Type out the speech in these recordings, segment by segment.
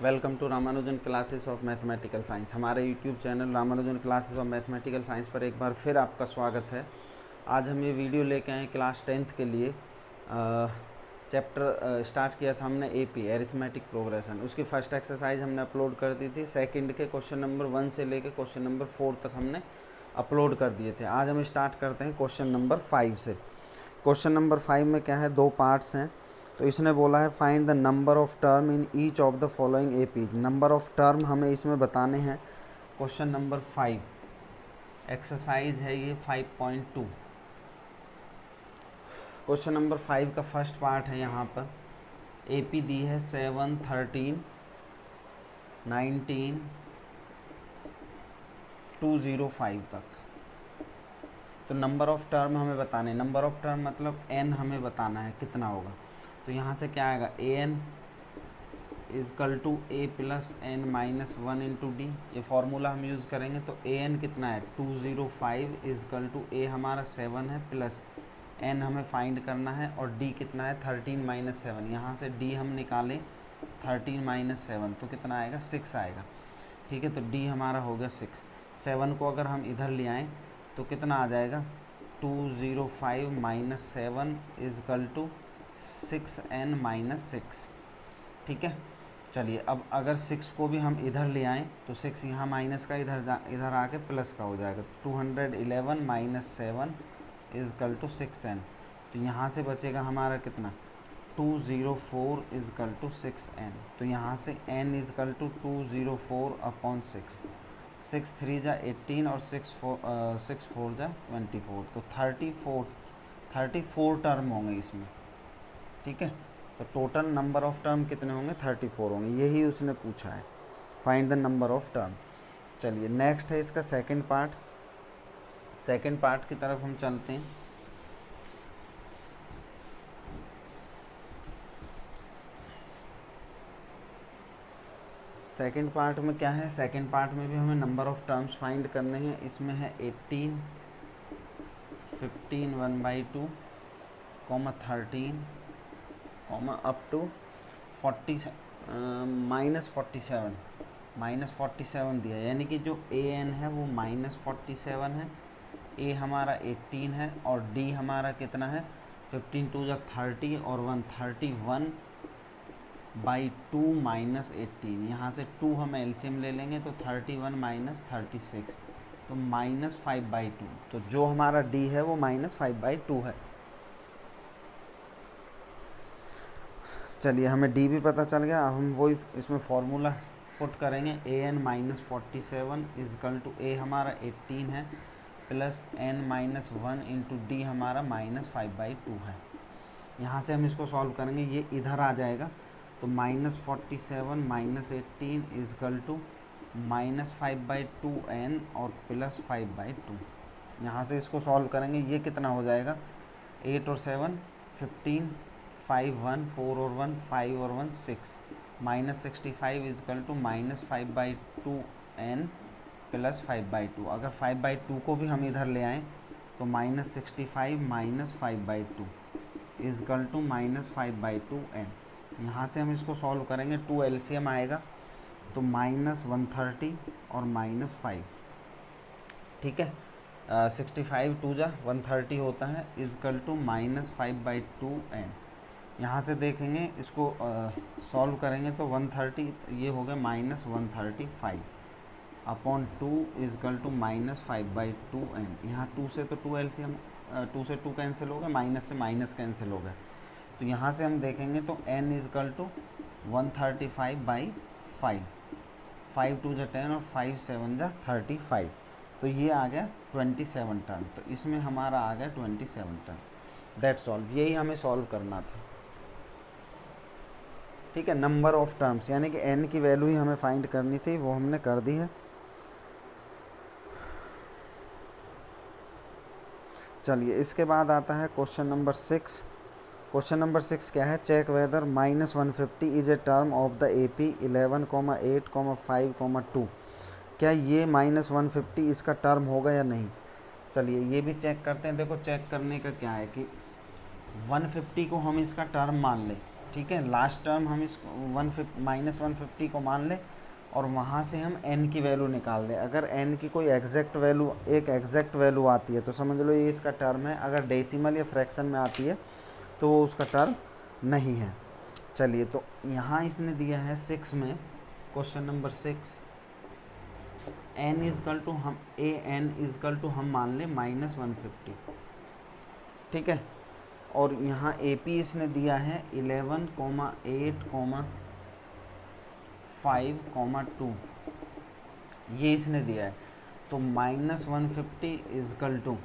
Welcome to Ramanujan classes of mathematical science. हमारे YouTube channel Ramanujan classes of mathematical science पर एक बार फिर आपका स्वागत है। आज हम ये वीडियो लेके आए क्लास 10th के लिए। चैप्टर स्टार्ट किया था हमने एपी एरिथमेटिक प्रोग्रेशन। उसकी फर्स्ट एक्सरसाइज हमने अपलोड कर दी थी। सेकंड के क्वेश्चन नंबर 1 से लेके क्वेश्चन नंबर 4 तक हमने अपलोड कर दिए थे। आज हम स्टार्ट करते हैं क्वेश्चन नंबर 5 से। क्वेश्चन नंबर 5 में क्या है, दो पार्ट्स हैं। तो इसने बोला है find the number of term in each of the following AP. Number of term हमें इसमें बताने हैं। क्वेश्चन नंबर 5 एक्सरसाइज है ये 5.2। क्वेश्चन नंबर 5 का फर्स्ट पार्ट है। यहाँ पर एपी दी है 7, 13, 19, 205 तक। तो नंबर ऑफ़ टर्म हमें बताने, नंबर ऑफ़ टर्म मतलब n हमें बताना है कितना होगा। तो यहाँ से क्या आएगा, A N equal to A plus N minus 1 into D. ये फार्मूला हम यूज़ करेंगे। तो ए एन कितना है 205 इजकल टू ए हमारा 7 है प्लस एन हमें फाइंड करना है और डी कितना है 13 माइनस 7। यहाँ से डी हम निकालें 13 माइनस 7 तो कितना आएगा 6 आएगा। ठीक है, तो डी हमारा हो गया 6। 7 को अगर हम इधर ले आएँ तो कितना आ जाएगा 205 minus 7 is equal to 6n minus 6। ठीक है, चलिए अब अगर 6 को भी हम इधर ले आएँ तो 6 यहाँ माइनस का इधर आके प्लस का हो जाएगा। 211 माइनस 7 इजकल टू 6n। तो यहाँ से बचेगा हमारा कितना 204 इजकल टू 6n। तो यहाँ से n इजकल टू 204 अपॉन 6। 6 3 जा 18 और 6 4 जा 24। तो 34 टर्म होंगे इसमें। ठीक है, तो टोटल नंबर ऑफ़ टर्म कितने होंगे 34 होंगे। यही उसने पूछा है, find the number of term. चलिए नेक्स्ट है इसका सेकंड पार्ट। सेकंड पार्ट की तरफ हम चलते हैं। सेकंड पार्ट में क्या है, सेकंड पार्ट में भी हमें नंबर ऑफ़ टर्म्स फाइंड करने हैं। इसमें है 18, 15 1/2, 13, अप टू 40 -47 दिया। यानी कि जो ए एन है वो -47 है, ए हमारा 18 है और डी हमारा कितना है 15 2 जा 30 और 131/2 माइनस 18। यहाँ से 2 हम एलसीएम ले लेंगे तो 31 माइनस 36 तो -5/2। तो जो हमारा डी है वो -5/2 है। चलिए हमें डी भी पता चल गया। अब हम वही इसमें फार्मूला पुट करेंगे। A N minus 47 equal to A हमारा 18 है plus N minus 1 into D हमारा -5/2 है। यहाँ से हम इसको सॉल्व करेंगे, ये इधर आ जाएगा तो -47 माइनस 18 इजकल टू -5/2 एन और प्लस 5/2। यहाँ से इसको सॉल्व करेंगे, ये कितना हो जाएगा 8 और 7 15, 5 1 4 और 1 5 और 1 6 -65 इजकल टू -5/2 एन प्लस 5/2। अगर 5/2 को भी हम इधर ले आएँ तो -65 माइनस 5/2 इजकल टू -5/2 एन। यहाँ से हम इसको सॉल्व करेंगे, 2 एलसीएम आएगा तो -130 और -5। ठीक है, 65 2 जा 130 होता है इजकल टू -5/2 एन। यहाँ से देखेंगे इसको सॉल्व करेंगे तो 130 ये हो गया -135 अपॉन 2 इजकल टू -5/2 एन। यहाँ 2 से तो 2 एलसीएम 2 से 2 कैंसिल हो गया, माइनस से माइनस कैंसिल हो गया। तो यहाँ से हम देखेंगे तो n इजकल टू 135/5। 5 2 जा 10 और 5 7 जा 35। तो ये आ गया 27 टर्म। तो इसमें हमारा आ गया 27 टर्म। दैट्स ऑल, यही हमें सॉल्व करना था। ठीक है, नंबर ऑफ़ टर्म्स यानी कि n की वैल्यू ही हमें फाइंड करनी थी, वो हमने कर दी है। चलिए इसके बाद आता है क्वेश्चन नंबर 6। क्वेश्चन नंबर 6 क्या है, check whether -150 is a term of the AP 11, 8, 5, 2। क्या ये -150 इसका टर्म होगा या नहीं। चलिए ये भी चेक करते हैं। देखो चेक करने का क्या है कि 150 को हम इसका टर्म मान लें ठीक है, लास्ट टर्म हम इस -150 को मान लें और वहाँ से हम n की वैल्यू निकाल दें। अगर n की कोई एग्जैक्ट वैल्यू, एक एग्जैक्ट वैल्यू आती है तो समझ लो ये इसका टर्म है। अगर डेसिमल या फ्रैक्शन में आती है तो वो उसका टर्म नहीं है। चलिए, तो यहाँ इसने दिया है 6 में, question number 6, n equal to हम हम मान लें -150, ठीक है। और यहाँ AP इसने दिया है 11, 8, 5, 2, ये इसने दिया है। तो -150 equal to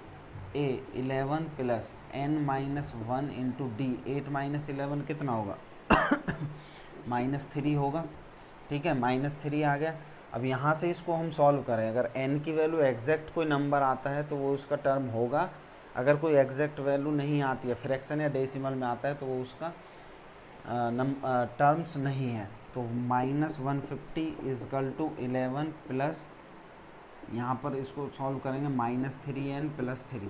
A 11 plus n-1 into D, 8 - 11 कितना होगा -3 होगा, ठीक है, -3 आ गया। अब यहाँ से इसको हम सॉल्व करें, अगर n की वैल्यू एग्जैक्ट कोई नंबर आता है तो वो उसका टर्म होगा। अगर कोई एग्जैक्ट वैल्यू नहीं आती है, फ्रैक्शन या डेसिमल में आता है, तो वो उसका टर्म्स नहीं है। तो -150 इजकल टू 11 प्लस, यहाँ पर इसको सॉल्व करेंगे -3n प्लस 3,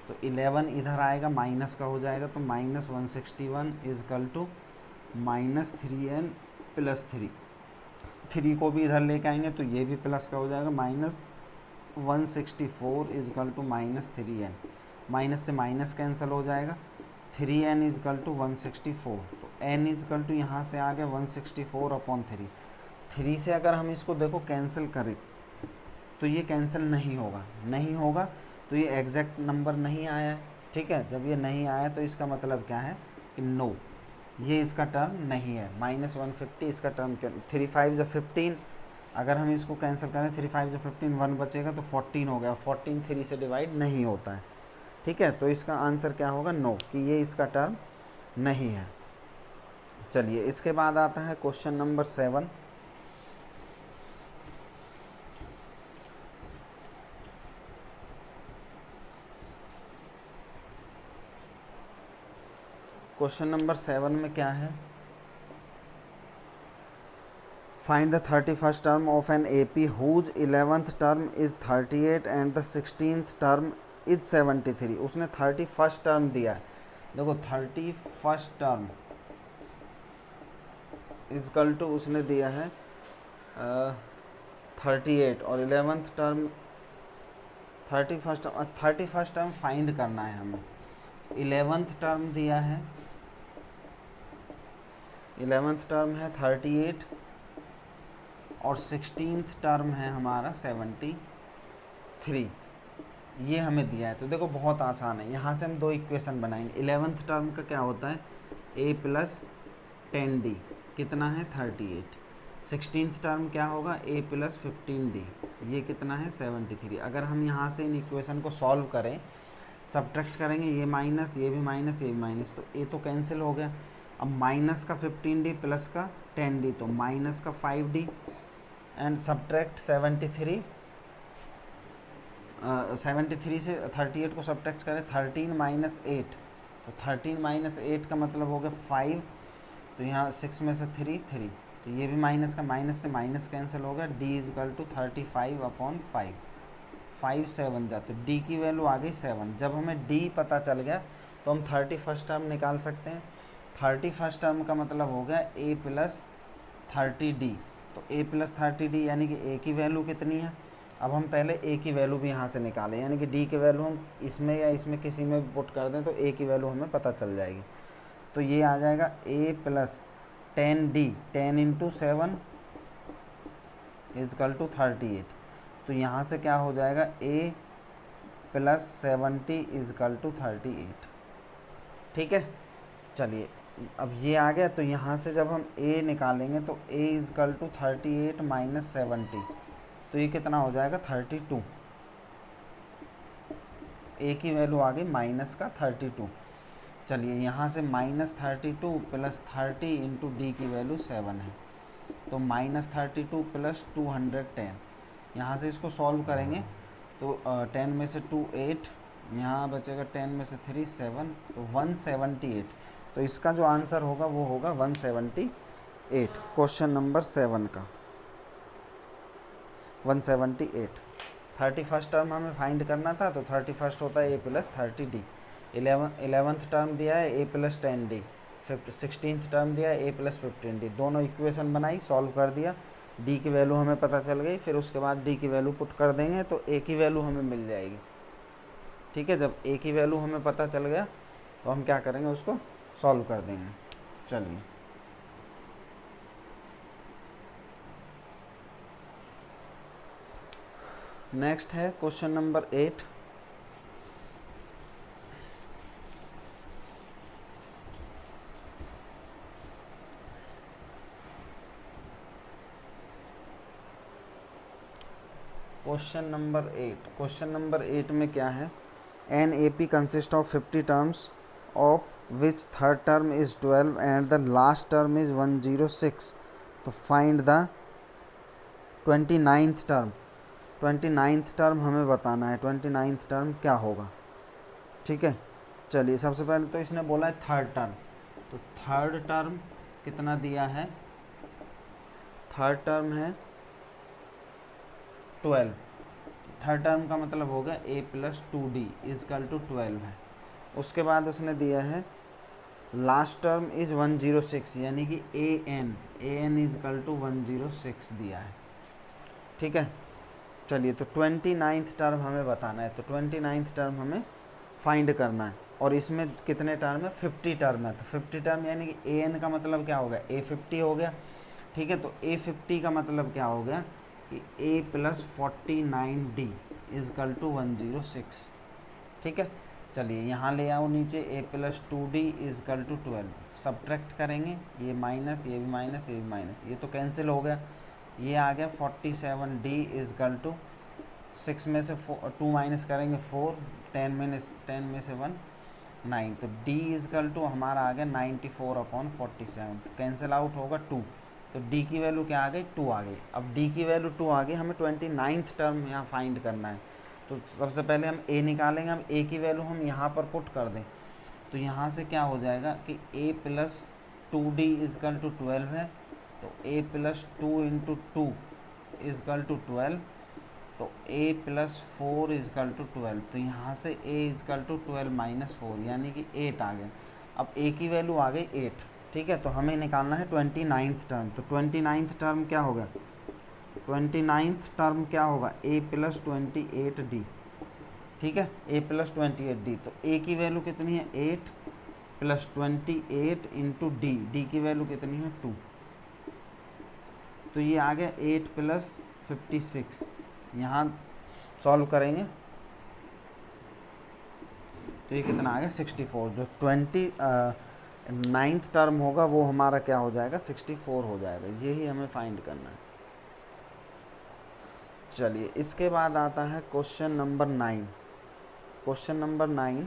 तो 11 इधर आएगा माइनस का हो जाएगा, तो -161 इजकल टू -3n प्लस 3 को भी इधर लेके आएंगे तो ये भी प्लस का हो जाएगा, -164 इजकल टू -3n, माइनस से माइनस कैंसिल हो जाएगा, 3n इजकल टू 164, तो n इजकल टू यहाँ से आ गया 164/3। 3 से अगर हम इसको देखो कैंसिल करें तो ये कैंसिल नहीं होगा, तो ये एग्जैक्ट नंबर नहीं आया है, ठीक है। जब ये नहीं आया तो इसका मतलब क्या है कि नो, ये इसका टर्म नहीं है। -150 इसका टर्म क्या, 3 5 15, अगर हम इसको कैंसिल करें 3 5 15, 1 बचेगा तो 14 हो गया, 14 3 से डिवाइड नहीं होता है, ठीक है। तो इसका आंसर क्या होगा, नो, कि ये इसका टर्म नहीं है। चलिए, इसके बाद आता है क्वेश्चन नंबर 7। क्वेश्चन नंबर 7 में क्या है, find the 31st term of an AP whose 11th term is 38 and the 16th term is 73। उसने 31st टर्म दिया है। देखो 31st टर्म इजकल टू उसने दिया है 38 और 11th term 31st term find करना है हमें। 11th टर्म दिया है, 11th टर्म है 38 और 16th टर्म है हमारा 73, ये हमें दिया है। तो देखो बहुत आसान है, यहाँ से हम दो इक्वेशन बनाएंगे। 11th टर्म का क्या होता है, a प्लस 10d कितना है 38। 16th टर्म क्या होगा, a प्लस 15d, ये कितना है 73। अगर हम यहाँ से इन इक्वेशन को सॉल्व करें, सब्ट्रैक्ट करेंगे, ये माइनस, ये भी माइनस, ये भी माइनस, तो a तो कैंसिल हो गया। अब माइनस का 15d प्लस का 10d, तो माइनस का 5d एंड सब्ट्रैक्ट 73 से 38 को सब्ट्रैक्ट करें, 13 - 8, तो 13 - 8 का मतलब हो गया 5, तो यहाँ 6 में से 3, तो ये भी माइनस का, माइनस से माइनस कैंसिल हो गया। d इजकल टू 35/5, 5 7 जा, तो d की वैल्यू आ गई 7। जब हमें d पता चल गया तो हम 31st टर्म निकाल सकते हैं। 31st टर्म का मतलब हो गया a प्लस 30d, तो a प्लस 30d यानी कि a की वैल्यू कितनी है। अब हम पहले a की वैल्यू भी यहाँ से निकालें, यानी कि d की वैल्यू हम इसमें या इसमें किसी में भी पुट कर दें तो a की वैल्यू हमें पता चल जाएगी। तो ये आ जाएगा a plus 10d, 10 × 7 is equal to 38, तो यहाँ से क्या हो जाएगा a प्लस 70 इजकल टू 38, ठीक है। चलिए, अब ये आ गया, तो यहाँ से जब हम a निकालेंगे तो a इजकल टू 38 - 70, तो ये कितना हो जाएगा 32। a की वैल्यू आ गई माइनस का 32। चलिए, यहाँ से -32 प्लस 30 इंटू d की वैल्यू 7 है, तो -32 प्लस 210। यहाँ से इसको सॉल्व करेंगे तो 10 में से 2 8, यहाँ बचेगा 10 में से 3 7, तो 178। तो इसका जो आंसर होगा वो होगा 178, क्वेश्चन नंबर 7 का 178। 31st टर्म हमें फाइंड करना था, तो 31st होता है a plus 30d। 11th term दिया है a plus 10d, 16th term दिया, a प्लस 15d, दोनों इक्वेशन बनाई, सॉल्व कर दिया, d की वैल्यू हमें पता चल गई। फिर उसके बाद d की वैल्यू पुट कर देंगे तो a की वैल्यू हमें मिल जाएगी। ठीक है, जब a की वैल्यू हमें पता चल गया तो हम क्या करेंगे, उसको सॉल्व कर देंगे। चलिए नेक्स्ट है क्वेश्चन नंबर 8। क्वेश्चन नंबर 8 में क्या है, an A P consist of 50 terms of which third term is 12 and the last term is 106। तो find the 29th term. 29th term हमें बताना है, 29th टर्म क्या होगा। ठीक है, चलिए सबसे पहले तो इसने बोला है थर्ड टर्म, तो थर्ड टर्म कितना दिया है, थर्ड टर्म है 12। थर्ड टर्म का मतलब हो गया a plus 2d equal to 12 है। उसके बाद उसने दिया है लास्ट टर्म इज 106, यानी कि an इजकल टू 106 दिया है। ठीक है, चलिए तो 29th टर्म हमें बताना है, तो 29th टर्म हमें फाइंड करना है। और इसमें कितने टर्म है, 50 टर्म है, तो 50 टर्म यानी कि an का मतलब क्या हो गया, a50 हो गया। ठीक है, तो a50 का मतलब क्या हो गया कि a plus 49d is equal to 106। ठीक है, चलिए यहाँ ले आओ नीचे, a plus 2d equal to 12, subtract करेंगे, ये माइनस, ये भी माइनस, ये भी माइनस, ये तो कैंसिल हो गया, ये आ गया 47d इजकल टू 6 में से 2 माइनस करेंगे 4, 10 में से 1 9, तो d इजकल टू हमारा आ गया 94/47, तो कैंसिल आउट होगा 2, तो d की वैल्यू क्या आ गई, 2 आ गई। अब d की वैल्यू 2 आ गई, हमें 29th टर्म यहाँ फाइंड करना है। तो सबसे पहले हम a निकालेंगे, हम a की वैल्यू हम यहाँ पर पुट कर दें, तो यहाँ से क्या हो जाएगा कि a plus 2d equal to 12 है, तो a plus 2 into 2 equal to 12, तो a प्लस 4 इजकल टू 12, तो यहाँ से a इजकल टू 12 माइनस 4 यानी कि 8 आ गया। अब a की वैल्यू आ गई 8। ठीक है, तो हमें निकालना है 29th टर्म, तो 29th टर्म क्या होगा, 29th टर्म क्या होगा, a प्लस 28d। ठीक है, a प्लस 28d, तो a की वैल्यू कितनी है 8 प्लस 28 इंटू डी की वैल्यू कितनी है 2, तो ये आ गया 8 प्लस 56। यहाँ सॉल्व करेंगे तो ये कितना आ गया 64, जो 29th टर्म होगा वो हमारा क्या हो जाएगा 64 हो जाएगा, यही हमें फाइंड करना है। चलिए इसके बाद आता है question number 9। Question number 9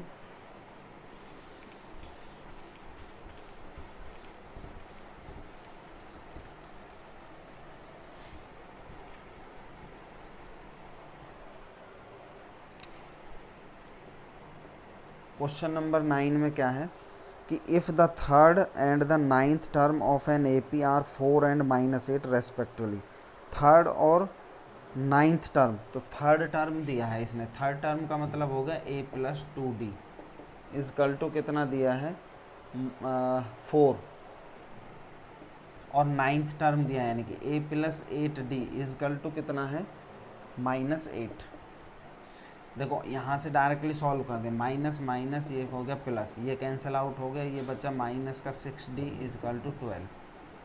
question number 9 में क्या है कि if the third and the 9th term of an AP are 4 and -8 respectively. Third और 9th टर्म, तो थर्ड टर्म दिया है इसने, थर्ड टर्म का मतलब होगा a plus 2d equal to कितना दिया है 4, और 9th टर्म दिया है यानी कि a plus 8d is equal to कितना है -8। देखो यहाँ से डायरेक्टली सॉल्व कर दें, माइनस माइनस ये हो गया प्लस, ये कैंसिल आउट हो गया, ये बचा माइनस का 6d इजकल टू 12,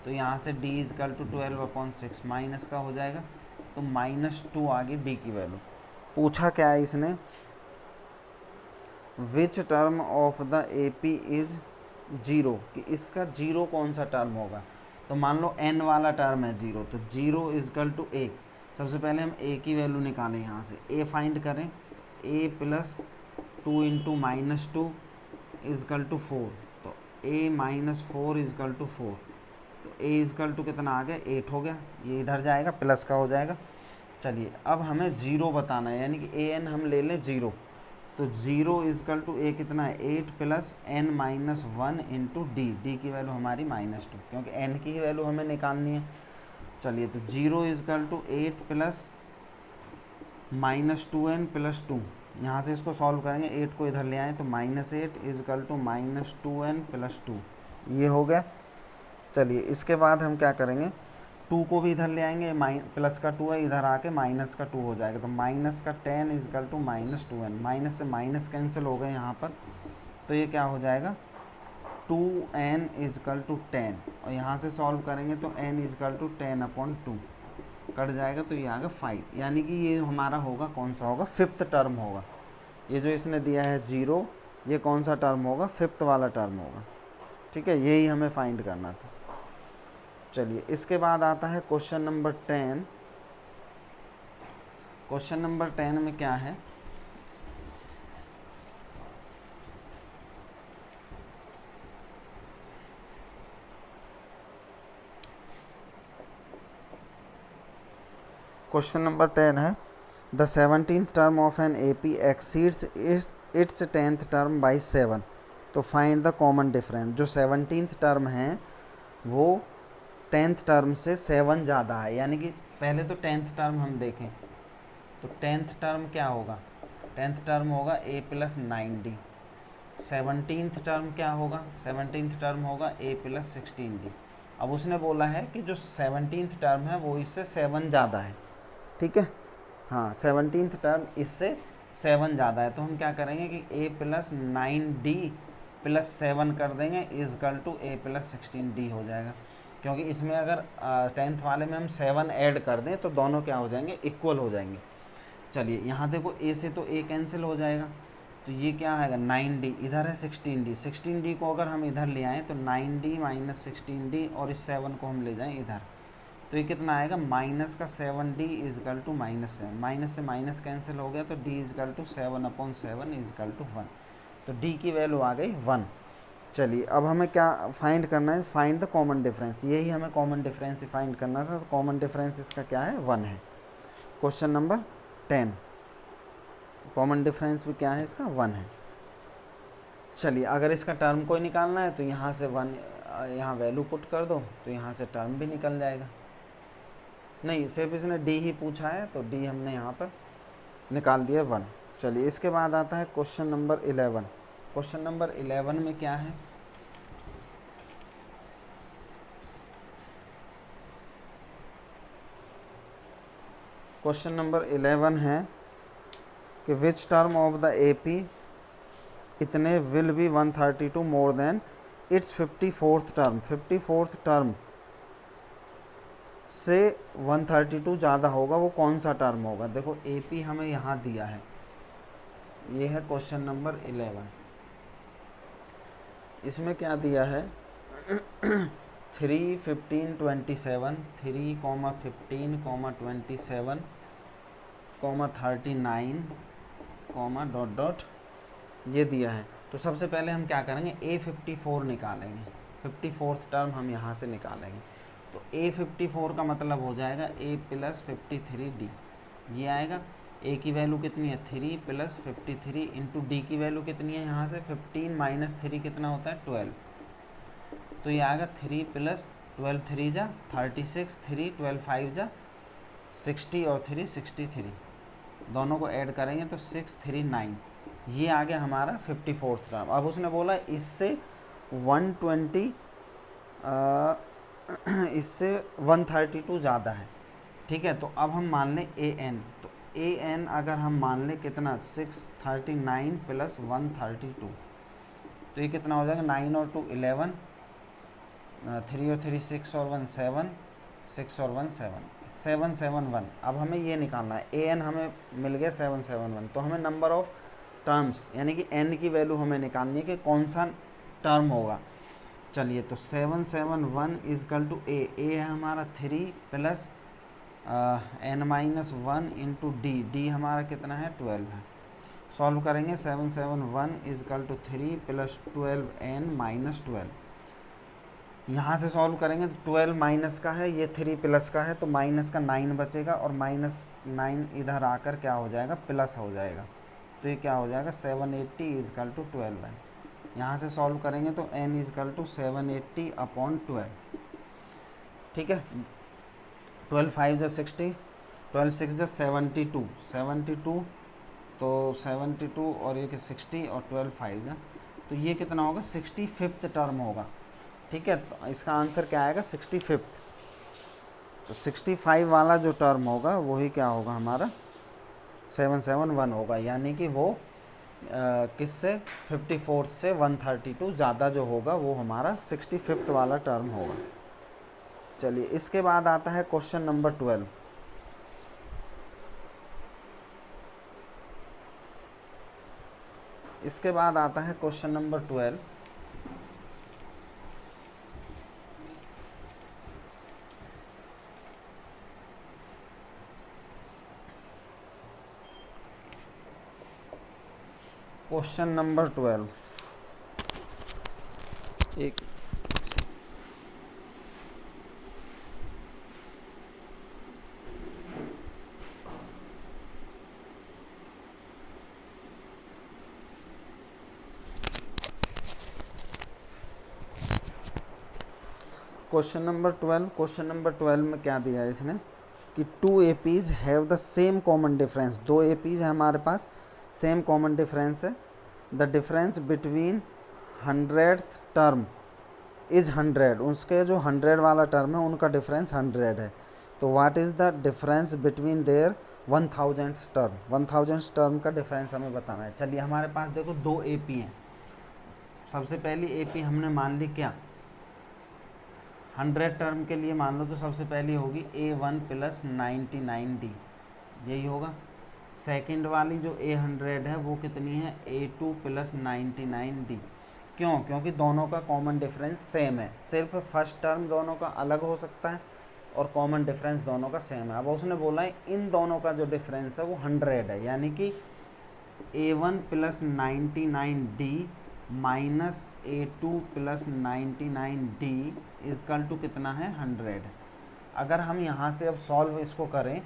तो यहाँ से d इजकल टू 12/6 माइनस का हो जाएगा, तो -2 आ गई d की वैल्यू। पूछा क्या है इसने, which term of the AP is 0, कि इसका 0 कौन सा टर्म होगा। तो मान लो n वाला टर्म है 0, तो 0 इजकल टू a। सबसे पहले हम a की वैल्यू निकालें, यहाँ से a फाइंड करें, a plus 2 into -2 equal to 4, तो a माइनस 4 इजकल टू 4, तो a इजकल टू कितना आ गया 8 हो गया, ये इधर जाएगा प्लस का हो जाएगा। चलिए अब हमें 0 बताना है, यानी कि an हम ले लें 0, तो 0 इजकल टू a कितना है 8 plus n minus 1 into D की वैल्यू हमारी -2, क्योंकि n की ही वैल्यू हमें निकालनी है। चलिए तो 0 is equal to 8 plus -2n plus 2, यहाँ से इसको सॉल्व करेंगे, 8 को इधर ले आए तो -8 इजकल टू -2n प्लस 2, ये हो गया। चलिए इसके बाद हम क्या करेंगे, 2 को भी इधर ले आएंगे, प्लस का 2 है, इधर आके माइनस का 2 हो जाएगा, तो माइनस का 10 इजकल टू -2n, माइनस से माइनस कैंसिल हो गए यहाँ पर, तो ये क्या हो जाएगा 2n इजकल टू 10, और यहाँ से सॉल्व करेंगे तो n इजकल टू 10/2 कट जाएगा, तो ये आएगा 5, यानी कि ये हमारा होगा कौन सा होगा, 5th टर्म होगा। ये जो इसने दिया है 0, ये कौन सा टर्म होगा, 5th वाला टर्म होगा। ठीक है, यही हमें फाइंड करना था। चलिए इसके बाद आता है क्वेश्चन नंबर 10। क्वेश्चन नंबर 10 में क्या है, क्वेश्चन नंबर 10 है the 17th term of an AP exceeds its 10th term by 7, तो फाइंड द कॉमन डिफरेंस। जो 17th टर्म है वो 10th टर्म से 7 ज़्यादा है, यानी कि पहले तो 10th टर्म हम देखें, तो 10th टर्म क्या होगा, 10th टर्म होगा a + 9d। 17th टर्म क्या होगा, 17th टर्म होगा a + 16d। अब उसने बोला है कि जो 17th टर्म है वो इससे 7 ज़्यादा है। ठीक है, हाँ 17th टर्म इससे 7 ज़्यादा है, तो हम क्या करेंगे कि a + 9d + 7 कर देंगे इजकल टू a + 16d हो जाएगा, क्योंकि इसमें अगर 10th वाले में हम 7 ऐड कर दें तो दोनों क्या हो जाएंगे, इक्वल हो जाएंगे। चलिए यहाँ देखो a से तो a कैंसिल हो जाएगा, तो ये क्या आएगा 9d, इधर है 16d, 16d को अगर हम इधर ले आएँ तो 9d - 16d, और इस 7 को हम ले जाएं इधर, तो ये कितना आएगा माइनस का 7d इजकल टू -7, माइनस से माइनस कैंसिल हो गया, तो d equal to 7/7 equal to 1, तो d की वैल्यू आ गई 1। चलिए अब हमें क्या फाइंड करना है, फाइंड द कॉमन डिफरेंस, यही हमें कॉमन डिफरेंस ही फाइंड करना था, तो कॉमन डिफरेंस इसका क्या है 1 है। क्वेश्चन नंबर 10 कॉमन डिफरेंस भी क्या है इसका 1 है। चलिए अगर इसका टर्म कोई निकालना है तो यहाँ से 1 यहाँ वैल्यू पुट कर दो, तो यहाँ से टर्म भी निकल जाएगा। नहीं, सिर्फ इसने डी ही पूछा है, तो डी हमने यहाँ पर निकाल दिया 1। चलिए इसके बाद आता है क्वेश्चन नंबर 11। क्वेश्चन नंबर 11 में क्या है, क्वेश्चन नंबर 11 है कि which term of the AP इतने will be 132 more than it's 54th term, 54th term से 132 ज़्यादा होगा, वो कौन सा टर्म होगा। देखो AP हमें यहाँ दिया है, ये है क्वेश्चन नंबर 11। इसमें क्या दिया है 3, 15, 27, 3, 15, 27, 39, डॉट डॉट ये दिया है। तो सबसे पहले हम क्या करेंगे, A54 निकालेंगे, 54th टर्म हम यहाँ से निकालेंगे, तो A54 का मतलब हो जाएगा a + 53d, ये आएगा। a की वैल्यू कितनी है 3 + 53 इंटू d की वैल्यू कितनी है यहाँ से 15 - 3 कितना होता है 12, तो ये आएगा 3 + 12 3 जा 36, 3 12 5 जा 60 और 3 63, दोनों को ऐड करेंगे तो 639, ये आ गया हमारा 54th टर्म। अब उसने बोला इससे 120 इससे 132 ज़्यादा है। ठीक है, तो अब हम मान लें an, तो an अगर हम मान लें कितना 639 + 132, तो ये कितना हो जाएगा 9 और 2 11, 3 और 3 6 और 1 7, 6 और 1 7, 771। अब हमें ये निकालना है an हमें मिल गया 771, तो हमें नंबर ऑफ टर्म्स यानी कि n की वैल्यू हमें निकालनी है कि कौन सा टर्म होगा। चलिए तो 771 इजकल टू a है हमारा 3 + n - 1 इंटू d हमारा कितना है 12 है। सॉल्व करेंगे 771 इजकल टू 3 + 12n - 12, यहाँ से सॉल्व करेंगे तो 12 माइनस का है, ये 3 प्लस का है, तो माइनस का 9 बचेगा और -9 इधर आकर क्या हो जाएगा प्लस हो जाएगा, तो ये क्या हो जाएगा 780 इजकल टू 12 है। यहाँ से सॉल्व करेंगे तो n इजकल टू 780/12। ठीक है, 12 5 जा 60, 12 6 जा 72, तो 72 और ये 60 और 12 5 जा, तो ये कितना होगा 65th टर्म होगा। ठीक है, तो इसका आंसर क्या आएगा 65। तो 65 वाला जो टर्म होगा वही क्या होगा हमारा 771 होगा, यानी कि वो किससे 54 से 132 ज़्यादा जो होगा वो हमारा 65 वाला टर्म होगा। चलिए इसके बाद आता है क्वेश्चन नंबर 12। इसके बाद आता है क्वेश्चन नंबर 12। क्वेश्चन नंबर 12 एक क्वेश्चन नंबर 12 में क्या दिया है इसने कि 2 APs have the same common difference. 2 APs है हमारे पास, सेम कॉमन डिफरेंस है। The difference between 100th term is 100। उसके जो 100 वाला टर्म है उनका डिफरेंस 100 है। तो what is the difference between their 1000th term. 1000th term का डिफरेंस हमें बताना है। चलिए हमारे पास देखो 2 एपी हैं। सबसे पहली एपी हमने मान ली क्या 100 टर्म के लिए मान लो, तो सबसे पहली होगी A1 प्लस 99D, यही होगा। सेकंड वाली जो A100 है वो कितनी है A2 प्लस 99D। क्यों? क्योंकि दोनों का कॉमन डिफरेंस सेम है, सिर्फ फर्स्ट टर्म दोनों का अलग हो सकता है और कॉमन डिफरेंस दोनों का सेम है। अब उसने बोला है इन दोनों का जो डिफरेंस है वो 100 है, यानी कि A1 plus 99D minus A2 plus 99D equal to कितना है 100। अगर हम यहाँ से अब सॉल्व इसको करें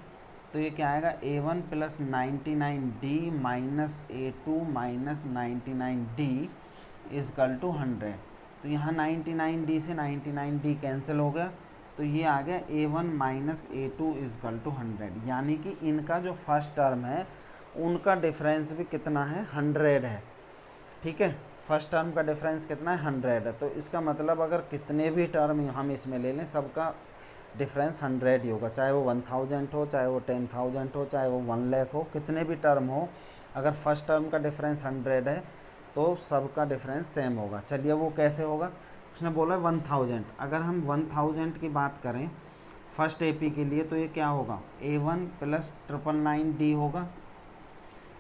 तो ये क्या आएगा A1 plus 99D minus A2 minus 99D equal to 100। तो यहाँ 99D से 99D कैंसिल हो गया, तो ये आ गया A1 minus A2 is equal to 100, यानी कि इनका जो फर्स्ट टर्म है उनका डिफरेंस भी कितना है 100 है। ठीक है, फर्स्ट टर्म का डिफरेंस कितना है 100 है। तो इसका मतलब अगर कितने भी टर्म हम इसमें ले लें सबका डिफरेंस 100 ही होगा, चाहे वो 1000 हो, चाहे वो 10,000 हो, चाहे वो 1 लाख हो, कितने भी टर्म हो, अगर फर्स्ट टर्म का डिफरेंस 100 है तो सबका डिफरेंस सेम होगा। चलिए वो कैसे होगा, उसने बोला 1000। अगर हम 1000 की बात करें फर्स्ट एपी के लिए तो ये क्या होगा A1 प्लस 999D होगा।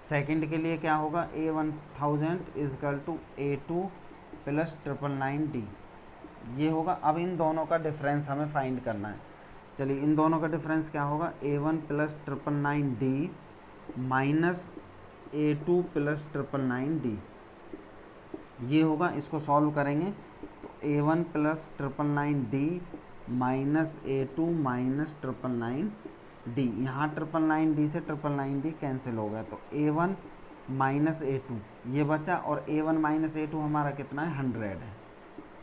सेकंड के लिए क्या होगा A1000 is equal to A2 plus 999D, ये होगा। अब इन दोनों का डिफरेंस हमें फाइंड करना है। चलिए इन दोनों का डिफरेंस क्या होगा A1 plus 999D minus A2 plus 999D, ये होगा। इसको सॉल्व करेंगे तो A1 plus 999D minus A2 minus 999D, यहाँ 999D से 999D कैंसिल हो गया, तो A1 माइनस A2 ये बचा, और A1 माइनस A2 हमारा कितना है 100 है।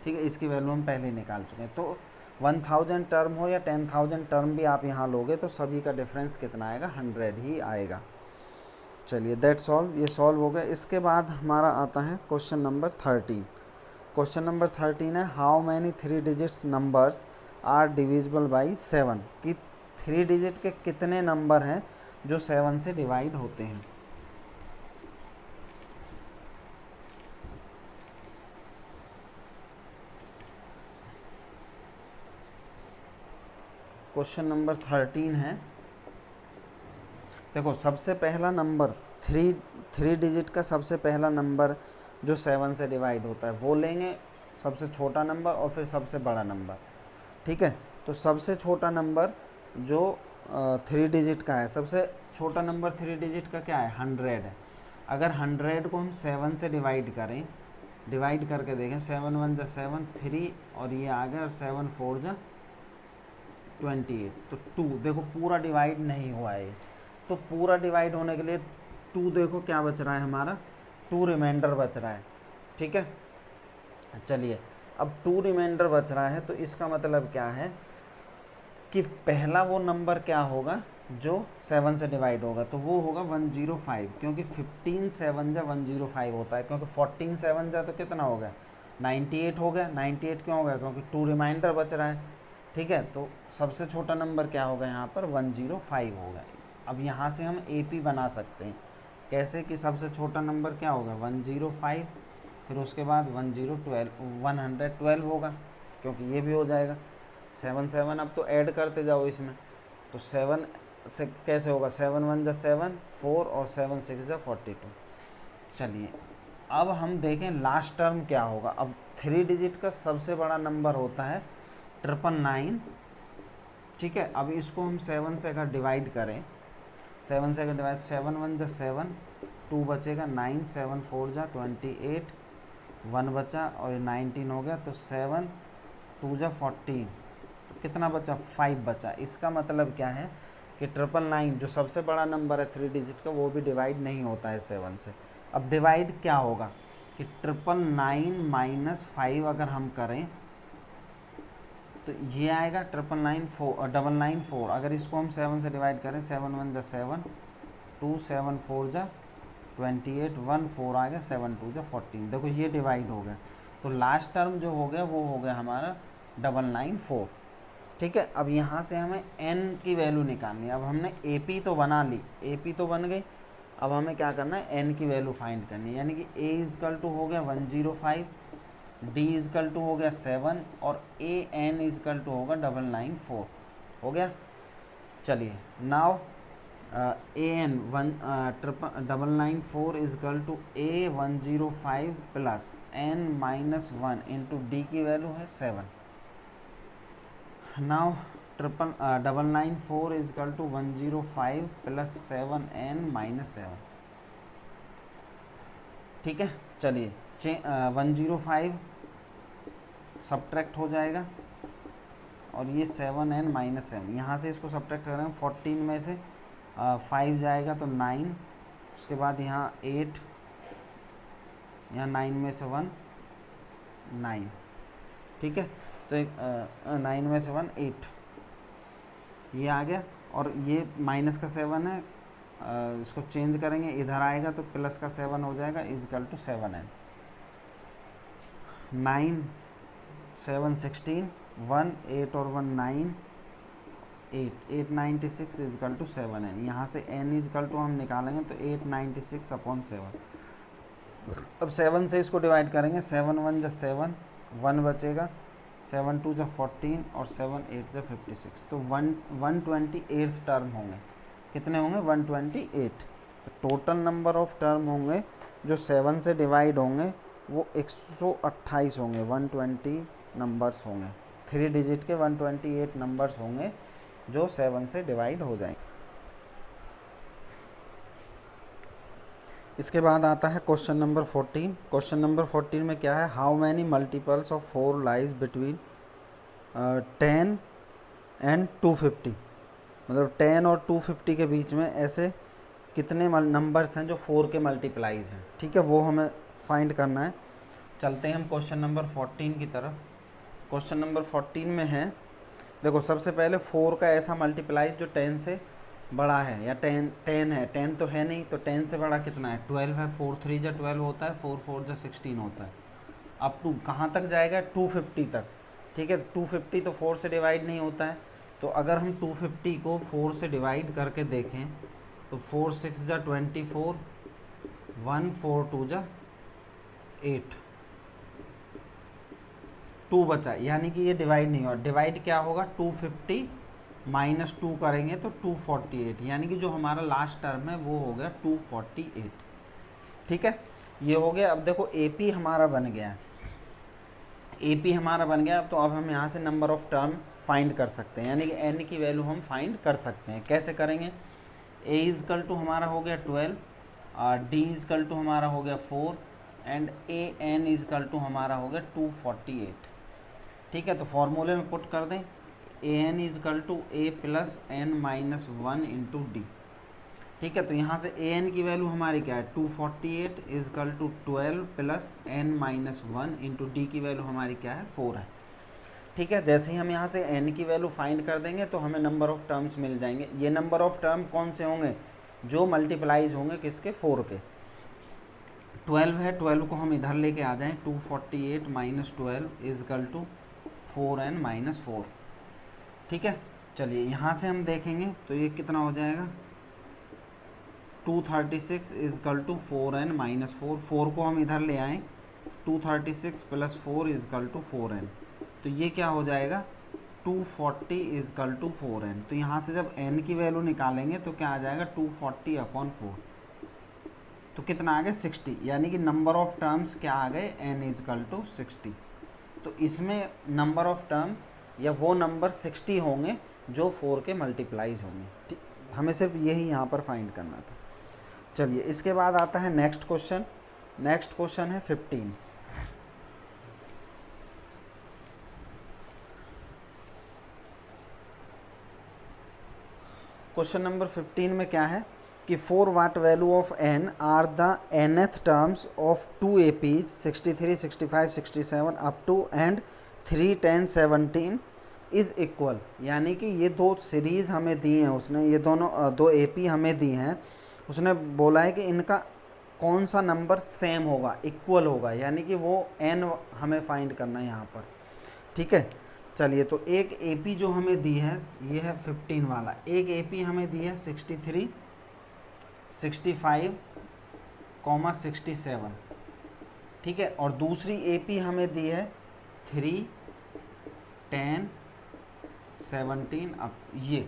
ठीक है, इसकी वैल्यू हम पहले निकाल चुके हैं। तो 1000 टर्म हो या 10,000 टर्म भी आप यहाँ लोगे तो सभी का डिफरेंस कितना आएगा 100 ही आएगा। चलिए दैट्स ऑल, ये सॉल्व हो गया। इसके बाद हमारा आता है क्वेश्चन नंबर 13। क्वेश्चन नंबर 13 है how many 3 digits numbers are divisible by 7, कि 3 डिजिट के कितने नंबर हैं जो 7 से डिवाइड होते हैं। क्वेश्चन नंबर 13 है, देखो सबसे पहला नंबर 3 डिजिट का सबसे पहला नंबर जो 7 से डिवाइड होता है वो लेंगे, सबसे छोटा नंबर और फिर सबसे बड़ा नंबर। ठीक है, तो सबसे छोटा नंबर जो 3 डिजिट का है, सबसे छोटा नंबर 3 डिजिट का क्या है 100 है। अगर 100 को हम 7 से डिवाइड करें, डिवाइड करके देखें 7 1 जा 7 3 और ये आ गया, और 7 4 जा 28, तो 2 देखो पूरा डिवाइड नहीं हुआ है। तो पूरा डिवाइड होने के लिए 2 देखो क्या बच रहा है हमारा 2 रिमाइंडर बच रहा है। ठीक है, चलिए अब 2 रिमाइंडर बच रहा है, तो इसका मतलब क्या है कि पहला वो नंबर क्या होगा जो 7 से डिवाइड होगा, तो वो होगा 105, क्योंकि 15 7 जा 105 होता है, क्योंकि 14 7 जा तो कितना हो गया 98 हो गया। 98 क्यों हो गया? क्योंकि 2 रिमाइंडर बच रहा है, ठीक है। तो सबसे छोटा नंबर क्या होगा यहाँ पर? 105 होगा। अब यहाँ से हम AP बना सकते हैं। कैसे कि सबसे छोटा नंबर क्या होगा? 105, फिर उसके बाद 112 होगा, क्योंकि ये भी हो जाएगा 7 7। अब तो ऐड करते जाओ इसमें, तो 7 से कैसे होगा? 7 1 जा 7 4 और 7 6 जा 42। चलिए अब हम देखें लास्ट टर्म क्या होगा। अब 3 डिजिट का सबसे बड़ा नंबर होता है 999, ठीक है। अब इसको हम 7 से अगर डिवाइड करें, 7 से अगर डिवाइड, 7 1 जा 7, 2 बचेगा, 9 7 4 जा 28, 1 बचा और 19 हो गया। तो 7 2 जा 14, तो कितना बचा? 5 बचा। इसका मतलब क्या है कि 999 जो सबसे बड़ा नंबर है 3 डिजिट का, वो भी डिवाइड नहीं होता है 7 से। अब डिवाइड क्या होगा कि 999 माइनस 5 अगर हम करें तो ये आएगा 999 अगर इसको हम 7 से डिवाइड करें, 7 1 जा 7, 2 7 4 जा 28, 1 4 आ गया, 7 2 जा 14। देखो ये डिवाइड हो गया। तो लास्ट टर्म जो हो गया वो हो गया हमारा 994, ठीक है। अब यहाँ से हमें n की वैल्यू निकालनी है। अब हमने AP तो बना ली, AP तो बन गई। अब हमें क्या करना है? n की वैल्यू फाइंड करनी है, यानी कि A इजकल टू हो गया 105, D इजकल टू हो गया 7 और AN इजकल टू होगा 994 हो गया। चलिए now AN 994 equal to A105 plus n-1 into D की वैल्यू है 7। Now 994 equal to 105 plus 7n-7, ठीक है। चलिए 105 सब्ट्रैक्ट हो जाएगा और ये 7n-7, यहाँ से इसको सब्ट्रैक्ट करें 14 में से 5 जाएगा तो 9, उसके बाद यहाँ 8, यहाँ 9 में से 1 9, ठीक है। तो 9 में से 1 8, ये आ गया। और ये माइनस का 7 है, इसको चेंज करेंगे, इधर आएगा तो प्लस का 7 हो जाएगा, इजकल टू 7n। 9 7 16, 1 8 और 1 9, 896 इजकल टू 7n। यहाँ से n इजकल टू हम निकालेंगे तो 896 अपॉन 7। अब 7 से इसको डिवाइड करेंगे, 7 1 जा 7, 1 बचेगा, 7 2 जा 14 और 7 8 जा 56। तो 128 टर्म होंगे। कितने होंगे? 128। तो टोटल नंबर ऑफ टर्म होंगे जो 7 से डिवाइड होंगे वो 128 होंगे। 120 नंबर्स होंगे, 3 डिजिट के 128 नंबर्स होंगे जो 7 से डिवाइड हो जाएंगे। इसके बाद आता है क्वेश्चन नंबर 14। क्वेश्चन नंबर 14 में क्या है? How many multiples of 4 lies between 10 and 250। मतलब 10 और 250 के बीच में ऐसे कितने नंबर्स हैं जो 4 के मल्टीप्लाइज हैं, ठीक है। वो हमें फाइंड करना है। चलते हैं हम क्वेश्चन नंबर 14 की तरफ। क्वेश्चन नंबर 14 में है, देखो सबसे पहले 4 का ऐसा मल्टीप्लाइज जो 10 से बड़ा है, या 10 है, 10 तो है नहीं, तो 10 से बड़ा कितना है? 12 है। 4 3 जा 12 होता है, 4 4 जा 16 होता है। अब टू कहाँ तक जाएगा? 250 तक, ठीक है। 250 तो 4 से डिवाइड नहीं होता है, तो अगर हम 250 को 4 से डिवाइड करके देखें तो 4 6 जा 24, 1 4 2 जा 8, 2 बचा, यानी कि ये डिवाइड नहीं हुआ। डिवाइड क्या होगा? 250 माइनस 2 करेंगे तो 248, यानी कि जो हमारा लास्ट टर्म है वो हो गया 248, ठीक है। ये हो गया। अब देखो AP हमारा बन गया है, AP हमारा बन गया। तो अब हम यहाँ से नंबर ऑफ टर्म फाइंड कर सकते हैं, यानी कि n की वैल्यू हम फाइंड कर सकते हैं। कैसे करेंगे? A इजकल टू हमारा हो गया 12, D इजकल टू हमारा हो गया 4 एंड AN इजकल टू हमारा हो गया 248, ठीक है। तो फॉर्मूले में पुट कर दें, AN equal to A plus n-1 into D, ठीक है। तो यहाँ से AN की वैल्यू हमारी क्या है? 248 equal to 12 plus n-1 into D की वैल्यू हमारी क्या है? 4 है, ठीक है। जैसे ही हम यहाँ से n की वैल्यू फाइंड कर देंगे तो हमें नंबर ऑफ टर्म्स मिल जाएंगे। ये नंबर ऑफ टर्म कौन से होंगे? जो मल्टीप्लाइज होंगे किसके? 4 के, 12 है, 12 को हम इधर लेके आ जाएं, 248 minus 12 equal to 4n minus 4। ठीक है, चलिए यहाँ से हम देखेंगे तो ये कितना हो जाएगा, 236 इजकल टू 4n माइनस 4। 4 को हम इधर ले आएँ, 236 प्लस 4 इजकल टू 4n, तो ये क्या हो जाएगा, 240 इजकल टू 4n। तो यहाँ से जब n की वैल्यू निकालेंगे तो क्या आ जाएगा, 240 अपॉन 4, तो कितना आ गया, 60। यानी कि नंबर ऑफ टर्म्स क्या आ गए, n इजकल टू 60। तो इसमें नंबर ऑफ टर्म या वो नंबर 60 होंगे जो 4 के मल्टीप्लाइज होंगे। हमें सिर्फ यही यहाँ पर फाइंड करना था। चलिए इसके बाद आता है नेक्स्ट क्वेश्चन। नेक्स्ट क्वेश्चन है 15। क्वेश्चन नंबर 15 में क्या है कि for what value of n are the nth terms of 2 APs 63, 65, 67 up to and 3, 10, 17 is equal. यानी कि ये दो सीरीज़ हमें दी हैं उसने, ये दोनों दो AP हमें दी हैं, उसने बोला है कि इनका कौन सा नंबर सेम होगा, इक्वल होगा, यानी कि वो n हमें फाइंड करना है यहाँ पर। ठीक है, चलिए तो एक AP जो हमें दी है ये है 15 वाला, एक AP हमें दी है 63, 65, 67। ठीक है, और दूसरी AP हमें दी है 3, 10, 17 अब ये।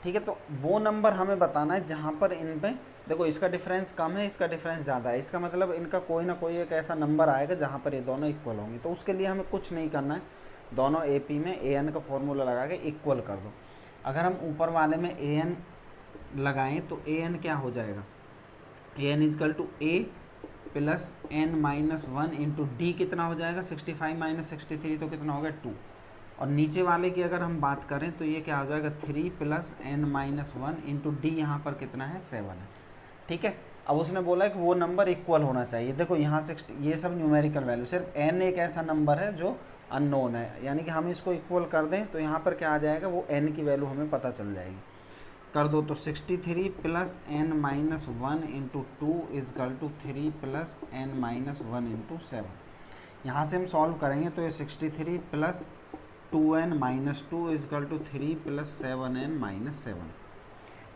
ठीक है, तो वो नंबर हमें बताना है जहाँ पर इन पे देखो इसका डिफरेंस कम है, इसका डिफरेंस ज़्यादा है, इसका मतलब इनका कोई ना कोई एक ऐसा नंबर आएगा जहाँ पर ये दोनों इक्वल होंगे। तो उसके लिए हमें कुछ नहीं करना है, दोनों AP में an का फॉर्मूला लगा के इक्वल कर दो। अगर हम ऊपर वाले में an लगाएं तो an क्या हो जाएगा, an equal to a plus n minus 1 into D कितना हो जाएगा, 65 माइनस 63 तो कितना हो गया 2। और नीचे वाले की अगर हम बात करें तो ये क्या हो जाएगा 3 plus n minus 1 into D, यहाँ पर कितना है 7 है। ठीक है, अब उसने बोला है कि वो नंबर इक्वल होना चाहिए। देखो यहाँ 60, ये सब न्यूमेरिकल वैल्यू, सिर्फ n एक ऐसा नंबर है जो अननोन है, यानी कि हम इसको इक्वल कर दें तो यहाँ पर क्या आ जाएगा, वो n की वैल्यू हमें पता चल जाएगी। कर दो तो 63 plus n minus 1 into 2 equal to 3 plus n minus 1 into 7। यहाँ से हम सॉल्व करेंगे तो ये 63 plus 2n minus 2 equal to 3 plus 7n minus 7।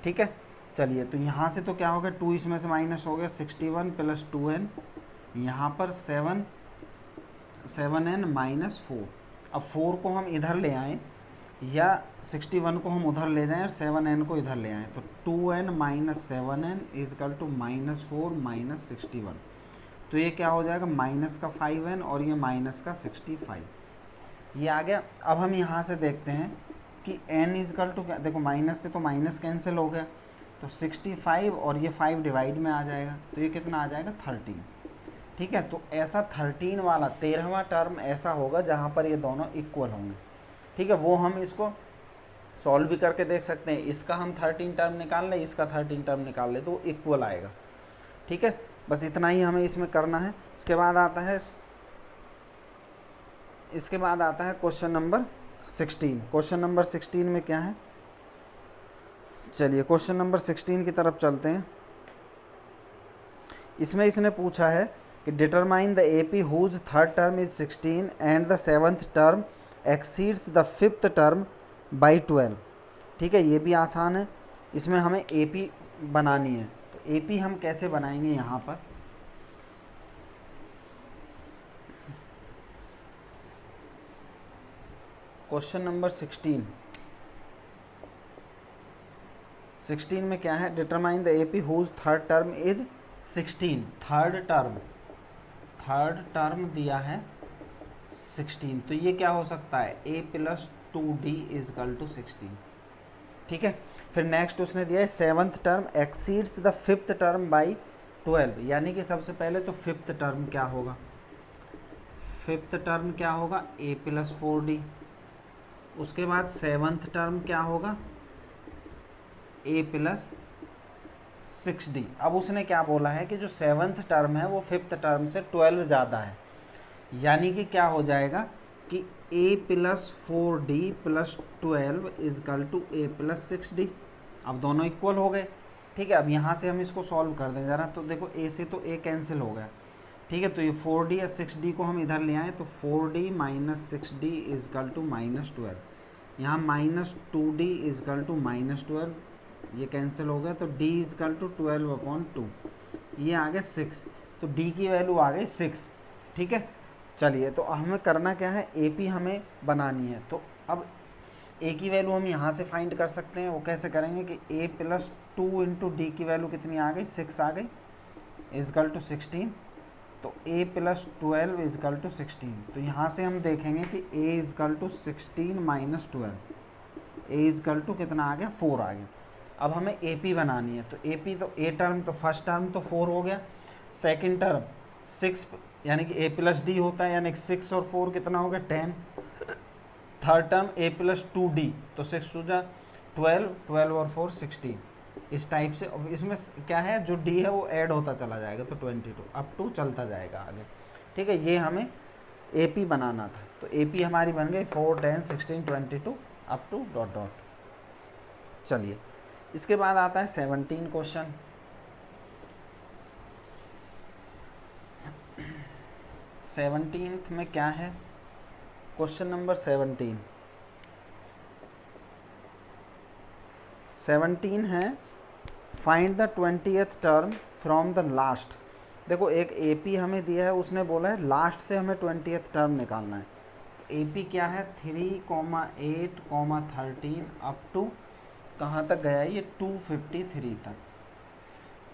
ठीक है, चलिए तो यहाँ से तो क्या हो गया, 2 इसमें से माइनस हो गया, 61 प्लस 2n, यहाँ पर 7n माइनस 4। अब 4 को हम इधर ले आएँ या 61 को हम उधर ले जाएं और 7n को इधर ले आएँ, तो 2n minus 7n equal to minus 4 minus 61। तो ये क्या हो जाएगा, माइनस का 5n और ये माइनस का 65, ये आ गया। अब हम यहाँ से देखते हैं कि n इजकल टू क्या, देखो माइनस से तो माइनस कैंसिल हो गया, तो 65 और ये 5 डिवाइड में आ जाएगा, तो ये कितना आ जाएगा 13। ठीक है, तो ऐसा 13 वाला 13वां टर्म ऐसा होगा जहाँ पर ये दोनों इक्वल होंगे। ठीक है, वो हम इसको सॉल्व भी करके देख सकते हैं, इसका हम 13 टर्म निकाल लें, इसका 13 टर्म निकाल लें, तो इक्वल आएगा। ठीक है, बस इतना ही हमें इसमें करना है। इसके बाद आता है क्वेश्चन नंबर 16। क्वेश्चन नंबर 16 में क्या है, चलिए क्वेश्चन नंबर 16 की तरफ चलते हैं। इसमें इसने पूछा है कि determine the AP whose third term is 16 and the 7th term exceeds the 5th term by 12। ठीक है, ये भी आसान है, इसमें हमें AP बनानी है। तो AP हम कैसे बनाएंगे, यहाँ पर क्वेश्चन नंबर 16 में क्या है, determine the AP whose third term is 16। Third term दिया है 16, तो ये क्या हो सकता है, a plus 2d equal to 16। ठीक है, फिर नेक्स्ट उसने दिया है 7th term exceeds the 5th term by 12, यानी कि सबसे पहले तो 5th टर्म क्या होगा, 5th टर्म क्या होगा a प्लस 4d। उसके बाद 7th टर्म क्या होगा a प्लस 6d। अब उसने क्या बोला है कि जो 7th टर्म है वो 5th टर्म से 12 ज़्यादा है, यानी कि क्या हो जाएगा कि a plus 4d plus 12 equal to a plus 6d। अब दोनों इक्वल हो गए। ठीक है, अब यहाँ से हम इसको सॉल्व कर दें ज़रा, तो देखो a से तो a कैंसिल हो गया, ठीक है, तो ये 4d या 6d को हम इधर ले आए तो 4d minus 6d is equal to -12, यहाँ -2d इजकल टू -12, ये कैंसिल हो गया तो d इजकल टू 12/2, ये आ गया 6, तो d की वैल्यू आ गई 6। ठीक है, चलिए तो हमें करना क्या है, AP हमें बनानी है। तो अब A की वैल्यू हम यहाँ से फाइंड कर सकते हैं, वो कैसे करेंगे कि A प्लस 2 इंटू डी की वैल्यू कितनी आ गई, 6 आ गई, इजकल टू 16, तो A प्लस 12 इजकल टू 16। तो यहाँ से हम देखेंगे कि A equal to 16 minus 12, A equal to कितना आ गया, 4 आ गया। अब हमें AP बनानी है, तो AP तो A टर्म तो फर्स्ट टर्म तो 4 हो गया, सेकंड टर्म 6 यानी कि A प्लस डी होता है, यानी कि 6 और 4 कितना हो गया 10, third term A plus 2d, तो 6 टू जा 12, 12 और 4 16, इस टाइप से। इसमें क्या है, जो d है वो ऐड होता चला जाएगा, तो 22 अप टू चलता जाएगा आगे। ठीक है, ये हमें AP बनाना था, तो AP हमारी बन गई 4, 10, 16, 22 अप टू डॉट डॉट। चलिए इसके बाद आता है 17 क्वेश्चन। 17th में क्या है, क्वेश्चन नंबर 17 है, find the 20th term from the last. देखो एक AP हमें दिया है, उसने बोला है लास्ट से हमें 20th टर्म निकालना है। AP क्या है, 3, 8, 13 अप टू कहाँ तक गया है, ये 253 तक।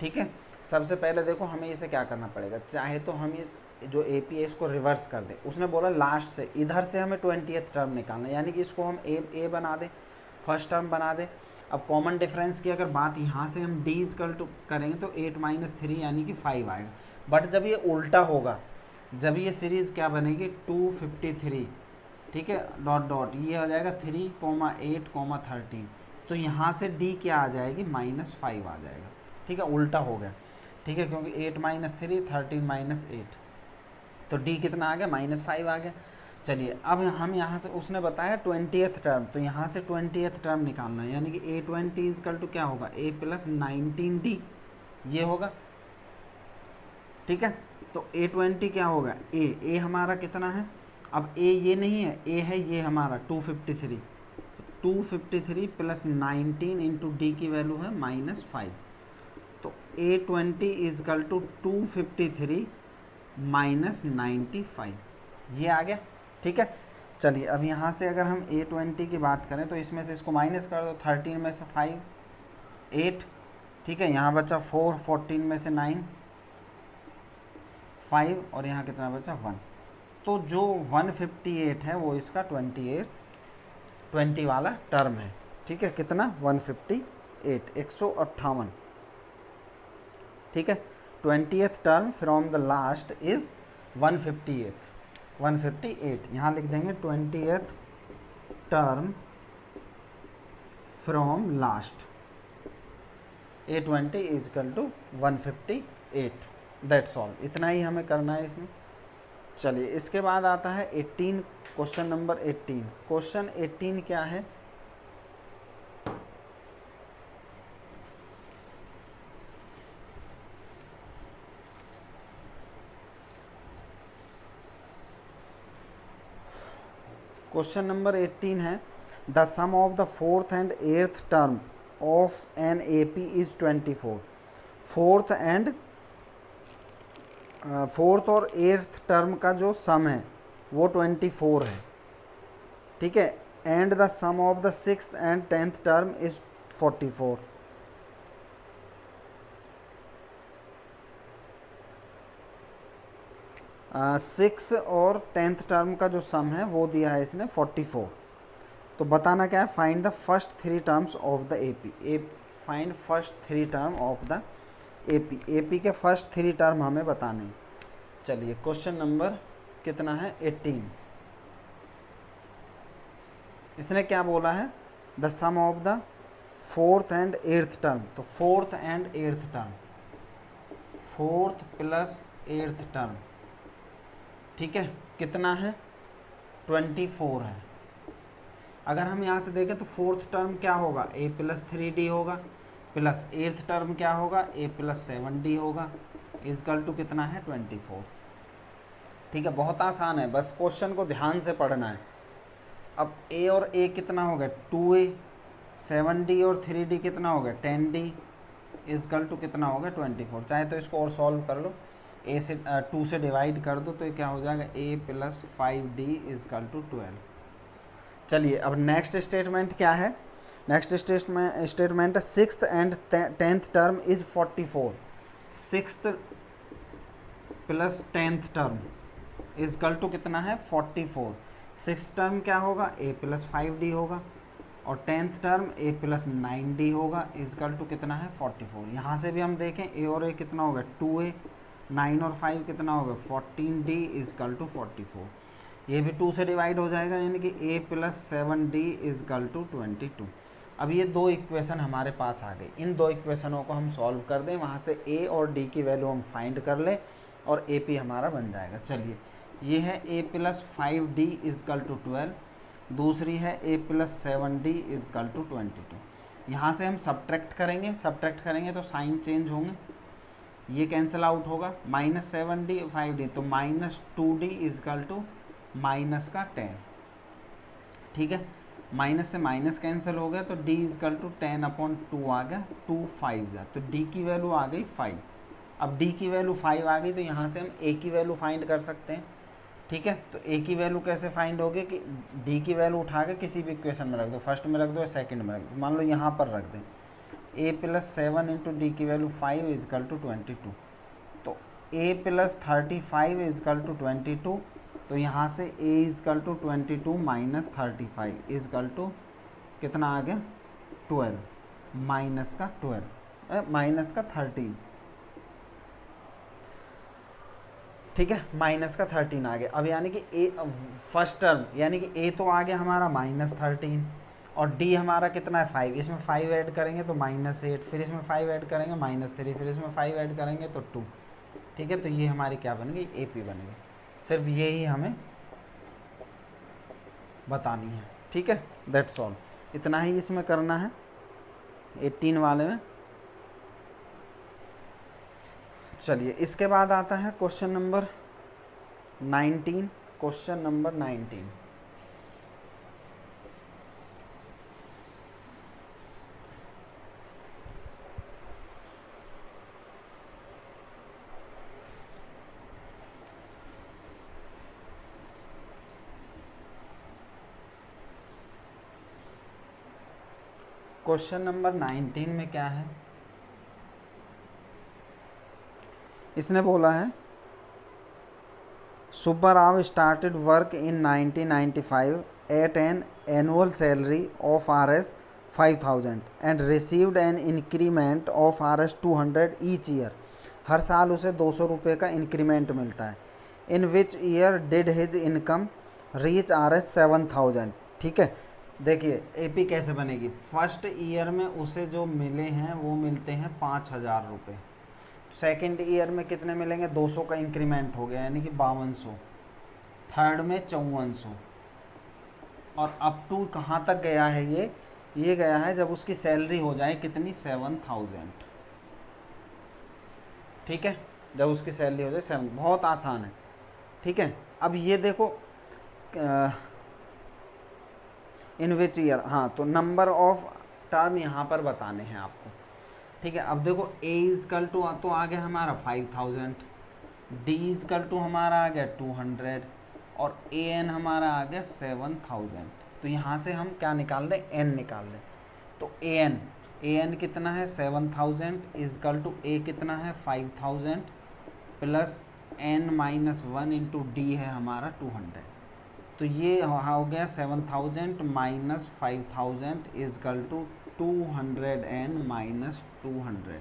ठीक है, सबसे पहले देखो हमें इसे क्या करना पड़ेगा, चाहे तो हम इस जो AP है इसको रिवर्स कर दें। उसने बोला लास्ट से, इधर से हमें 20th टर्म निकालना है, यानी कि इसको हम A बना दें, फर्स्ट टर्म बना दें। अब कॉमन डिफरेंस की अगर बात यहाँ से हम D इजकल टू करेंगे तो 8 माइनस 3 यानी कि 5 आएगा। बट जब ये उल्टा होगा, जब ये सीरीज़ क्या बनेगी 253, ठीक है, डॉट डॉट, ये आ जाएगा 3, 8, 13, तो यहाँ से D क्या आ जाएगी, -5 आ जाएगा। ठीक है, उल्टा हो गया। ठीक है, क्योंकि 8 माइनस 3, 13 माइनस 8, तो D कितना आ गया, -5 आ गया। चलिए अब हम यहाँ से, उसने बताया 20th टर्म, तो यहाँ से 20th टर्म निकालना है, यानी कि A20 इजकल टू क्या होगा, A प्लस 19D, ये होगा। ठीक है, तो A20 क्या होगा, A हमारा कितना है, अब A ये नहीं है, A है ये हमारा 253, तो 253 प्लस 19 इंटू डी की वैल्यू है -5, तो A20 इजकल टू 253 माइनस 95, ये आ गया। ठीक है, चलिए अब यहाँ से अगर हम A20 की बात करें तो इसमें से इसको माइनस कर दो, 13 में से 5, 8, ठीक है, यहाँ बचा 4, 14 में से 9, 5, और यहाँ कितना बचा 1, तो जो 158 है वो इसका 20 वाला टर्म है। ठीक है, कितना 158, 158। ठीक है, 20th term from the last is 158, यहाँ लिख देंगे 20th term from last, A20 equal to 158, that's all, इतना ही हमें करना है इसमें। चलिए इसके बाद आता है 18, क्वेश्चन नंबर 18। क्वेश्चन 18 क्या है, क्वेश्चन नंबर 18 है, the sum of the 4th and 8th term of an AP is 24। Fourth और 8th टर्म का जो सम है वो 24 है। ठीक है, and the sum of the 6th and 10th term is 44। 6 और 10th टर्म का जो सम है वो दिया है इसने 44। तो बताना क्या है, find the first 3 terms of the AP, find first 3 term of the AP के फर्स्ट 3 टर्म हमें बताने। चलिए क्वेश्चन नंबर कितना है 18, इसने क्या बोला है, the sum of the 4th and 8th term, तो 4th and 8th term, 4th plus 8th term, ठीक है, कितना है 24 है। अगर हम यहाँ से देखें तो 4th टर्म क्या होगा, A प्लस 3D होगा, प्लस 8th टर्म क्या होगा, A प्लस 7D होगा, इजकल टू कितना है 24। ठीक है, बहुत आसान है, बस क्वेश्चन को ध्यान से पढ़ना है। अब ए और ए कितना हो गया 2a, 7d और 3d कितना हो गया 10d इजकल टू कितना होगा 24। चाहे तो इसको और सॉल्व कर लो, ए से 2 से डिवाइड कर दो तो ये क्या हो जाएगा a + 5d इजकल टू 12। चलिए अब नेक्स्ट स्टेटमेंट क्या है, नेक्स्ट स्टेटमेंट है 6th and 10th term is 44। 6th + 10th term equal to कितना है 44। 6th टर्म क्या होगा a + 5d होगा और 10th टर्म a + 9d होगा इजकल टू कितना है 44। यहाँ से भी हम देखें a और a कितना होगा 2a, 9 और 5 कितना होगा 14d इजकल टू 44। ये भी 2 से डिवाइड हो जाएगा यानी कि a + 7d इजकल टू 22। अब ये दो इक्वेशन हमारे पास आ गई, इन दो इक्वेशनों को हम सॉल्व कर दें, वहाँ से a और d की वैल्यू हम फाइंड कर लें और AP हमारा बन जाएगा। चलिए ये है a + 5d इजकल टू 12, दूसरी है a + 7d इजकल टू 22। यहाँ से हम सब्ट्रैक्ट करेंगे तो साइन चेंज होंगे, ये कैंसिल आउट होगा, -7d 5d तो -2d इजकल टू -10। ठीक है, माइनस से माइनस कैंसिल हो गया तो d इजकल टू 10/2 आ गया, 2 5 जा तो d की वैल्यू आ गई 5। अब d की वैल्यू 5 आ गई तो यहाँ से हम a की वैल्यू फाइंड कर सकते हैं। ठीक है, तो a की वैल्यू कैसे फाइंड होगी कि d की वैल्यू उठा के किसी भी इक्वेशन में रख दो, फर्स्ट में रख दो या सेकंड में रख दो, मान लो यहाँ पर रख दें a + 7 × d की वैल्यू 5 इजकल टू 22। तो a + 35 इजकल टू 22, तो यहाँ से a equal to 22 - 35 equal to कितना आ गया 12, -13। ठीक है, -13 आ गया। अब यानी कि a फर्स्ट टर्म यानी कि a तो आ गया हमारा -13 और d हमारा कितना है 5, इसमें 5 ऐड करेंगे तो -8, फिर इसमें 5 ऐड करेंगे -3, फिर इसमें 5 ऐड करेंगे तो 2। ठीक है, तो ये हमारी क्या बन गई AP बन गई। सिर्फ यही हमें बतानी है। ठीक है, दैट्स ऑल, इतना ही इसमें करना है 18 वाले में। चलिए इसके बाद आता है question number 19। Question number 19, question number 19 में क्या है, इसने बोला है Subbarao started work in 1995 at an annual salary of Rs 5000 and received an increment of Rs 200 each year. हर साल उसे 200 रुपये का इंक्रीमेंट मिलता है। In which year did his income reach Rs 7000। ठीक है, देखिए AP कैसे बनेगी, फर्स्ट ईयर में उसे जो मिले हैं वो मिलते हैं 5000 रुपये, सेकेंड ईयर में कितने मिलेंगे 200 का इंक्रीमेंट हो गया यानी कि 5200, थर्ड में 5400 और अप टू कहाँ तक गया है ये गया है जब उसकी सैलरी हो जाए कितनी 7000। ठीक है, जब उसकी सैलरी हो जाए 7, बहुत आसान है। ठीक है, अब ये देखो इन विच ईयर, हाँ तो नंबर ऑफ टर्म यहाँ पर बताने हैं आपको। ठीक है, अब देखो a इजकल टू तो आ गया हमारा 5000, d इजकल टू हमारा आ गया 200 और an हमारा आ गया 7000। तो यहाँ से हम क्या निकाल दें n निकाल दें, तो an कितना है 7000 इजकल टू a कितना है 5000 प्लस n - 1 × d है हमारा 200। तो ये हो गया 7000 - 5000 इजकल टू 200n - 200।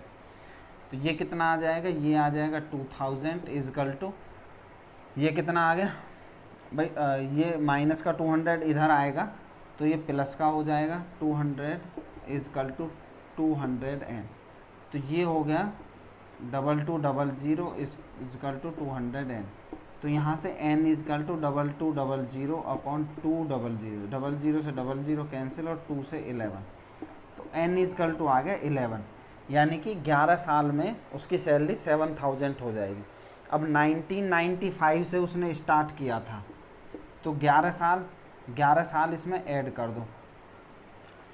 तो ये कितना आ जाएगा, ये आ जाएगा 2000 इजकल टू, ये कितना आ गया भाई, ये माइनस का 200 इधर आएगा तो ये प्लस का हो जाएगा 200 इजकल टू 200n। तो ये हो गया 2200 इजकल टू 200n। तो यहाँ से n इजकल टू 2200 अपॉन 200, 00 से 00 कैंसिल और 2 से 11, तो n इजकल टू आ गया 11, यानी कि 11 साल में उसकी सैलरी 7000 हो जाएगी। अब 1995 से उसने स्टार्ट किया था, तो 11 साल इसमें ऐड कर दो,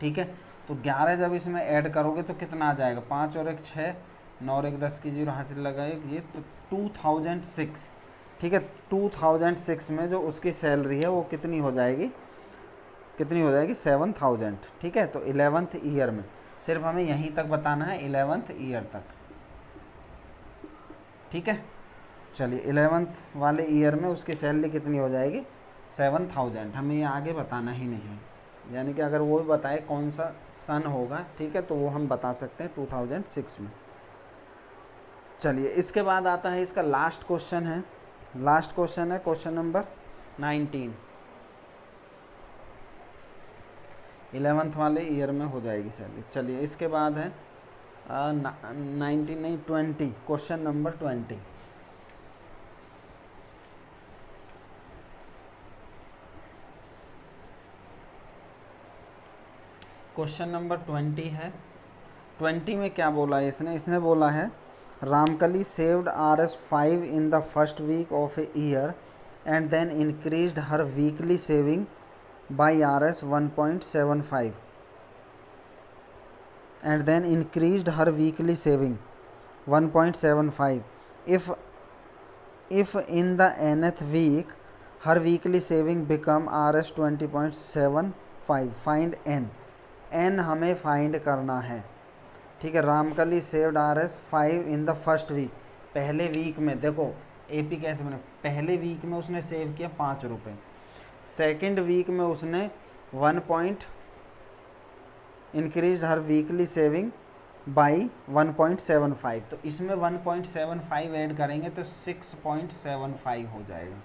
ठीक है। तो 11 जब इसमें ऐड करोगे तो कितना आ जाएगा, 5 और 1 6, 9 और 1 10 की 0 हासिल लगाए ये, तो 2006, ठीक है। 2006 में जो उसकी सैलरी है वो कितनी हो जाएगी, 7000, ठीक है। तो 11th ईयर में, सिर्फ हमें यहीं तक बताना है, 11th ईयर तक, ठीक है। चलिए 11th वाले ईयर में उसकी सैलरी कितनी हो जाएगी, 7000, हमें ये आगे बताना ही नहीं है, यानी कि अगर वो भी बताए कौन सा सन होगा, ठीक है, तो वो हम बता सकते हैं 2006 में। चलिए इसके बाद आता है इसका लास्ट क्वेश्चन है, क्वेश्चन नंबर 19, 11th वाले ईयर में हो जाएगी सैलरी। चलिए इसके बाद है 19 नहीं 20, क्वेश्चन नंबर 20। क्वेश्चन नंबर 20 है। 20 में क्या बोला है इसने बोला है Ramkali saved Rs5 in the first week of a year and then increased her weekly saving by Rs 1.75 and then increased her weekly saving 1.75 if in the nth week her weekly saving become Rs 20.75, find n हमें find करना है, ठीक है। Ramkali saved Rs5 in the first week, पहले week में, देखो AP कैसे बने, पहले वीक में उसने सेव किया 5 रुपये, सेकेंड वीक में उसने 1 increase her weekly saving by 1.75, तो इसमें 1.75 ऐड करेंगे तो 6.75 हो जाएगा,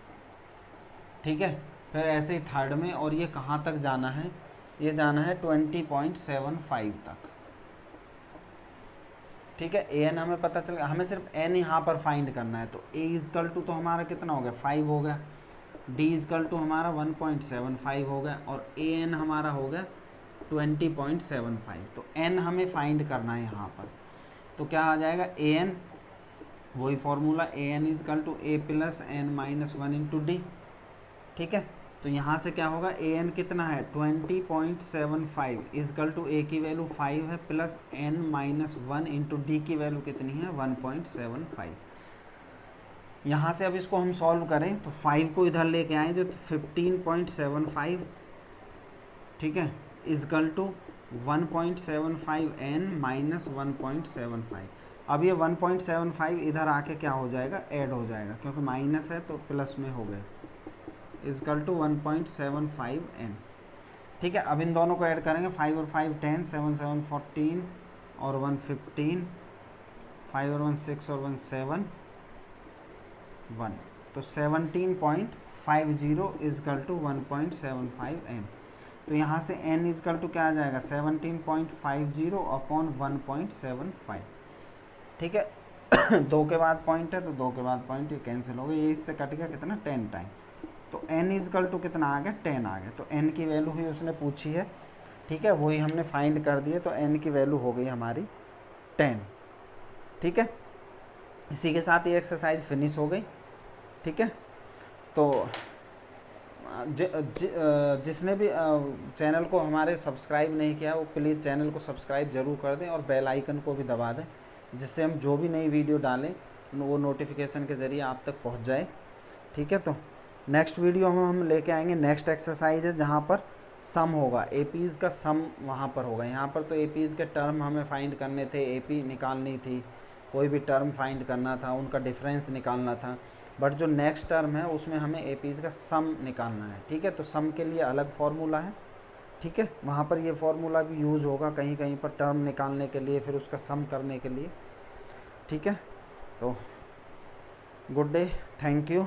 ठीक है। फिर ऐसे ही थर्ड में, और ये कहाँ तक जाना है, ये जाना है 20.75 तक, ठीक है। ए एन हमें पता चल गया, हमें सिर्फ एन यहाँ पर फाइंड करना है। तो ए इजकल टू तो हमारा कितना हो गया, 5 हो गया, डी इजकल टू हमारा 1.75 हो गया, और ए एन हमारा हो गया 20.75। तो एन हमें फाइंड करना है यहाँ पर, तो क्या आ जाएगा, ए एन, वही formula, A N equal to A plus N minus 1 into D, ठीक है। तो यहाँ से क्या होगा, ए एन कितना है 20.75 इजकल टू ए की वैल्यू 5 है plus N minus 1 into D की वैल्यू कितनी है 1.75। यहाँ से अब इसको हम सॉल्व करें तो 5 को इधर लेके आए जो 15.75, ठीक है, इजकल टू 1.75 एन माइनस 1.75। अब ये 1.75 इधर आके क्या हो जाएगा, ऐड हो जाएगा, क्योंकि माइनस है तो प्लस में हो गए, इजकल टू 1.75 एन, ठीक है। अब इन दोनों को ऐड करेंगे, 5 और 5 10, 7 7 14 और 1 15, 5 और 1 6 और 1 7 1, तो 17.50 इजकल टू 1.75 एन। तो यहाँ से एन इजकल टू क्या आ जाएगा 17.50 अपॉन 1.75, ठीक है। 2 के बाद पॉइंट है तो 2 के बाद पॉइंट, ये कैंसिल हो गया, ये इससे कट गया कितना 10 टाइम, तो n इजकल टू कितना आ गया 10 आ गया। तो n की वैल्यू ही उसने पूछी है, ठीक है, वही हमने फाइंड कर दिए, तो n की वैल्यू हो गई हमारी 10, ठीक है। इसी के साथ ये एक्सरसाइज फिनिश हो गई, ठीक है। तो जिसने भी चैनल को हमारे सब्सक्राइब नहीं किया वो प्लीज़ चैनल को सब्सक्राइब ज़रूर कर दें और बेल आइकन को भी दबा दें, जिससे हम जो भी नई वीडियो डालें वो नोटिफिकेशन के ज़रिए आप तक पहुंच जाए, ठीक है। तो नेक्स्ट वीडियो में हम लेके आएंगे, नेक्स्ट एक्सरसाइज है जहाँ पर सम होगा, एपीज़ का सम वहाँ पर होगा। यहाँ पर तो एपीज़ के टर्म हमें फाइंड करने थे, एपी निकालनी थी, कोई भी टर्म फाइंड करना था, उनका डिफरेंस निकालना था, बट जो नेक्स्ट टर्म है उसमें हमें एपीज़ का सम निकालना है, ठीक है। तो सम के लिए अलग फार्मूला है, ठीक है, वहाँ पर ये फार्मूला भी यूज़ होगा कहीं कहीं पर टर्म निकालने के लिए, फिर उसका सम करने के लिए, ठीक है। तो गुड डे, थैंक यू।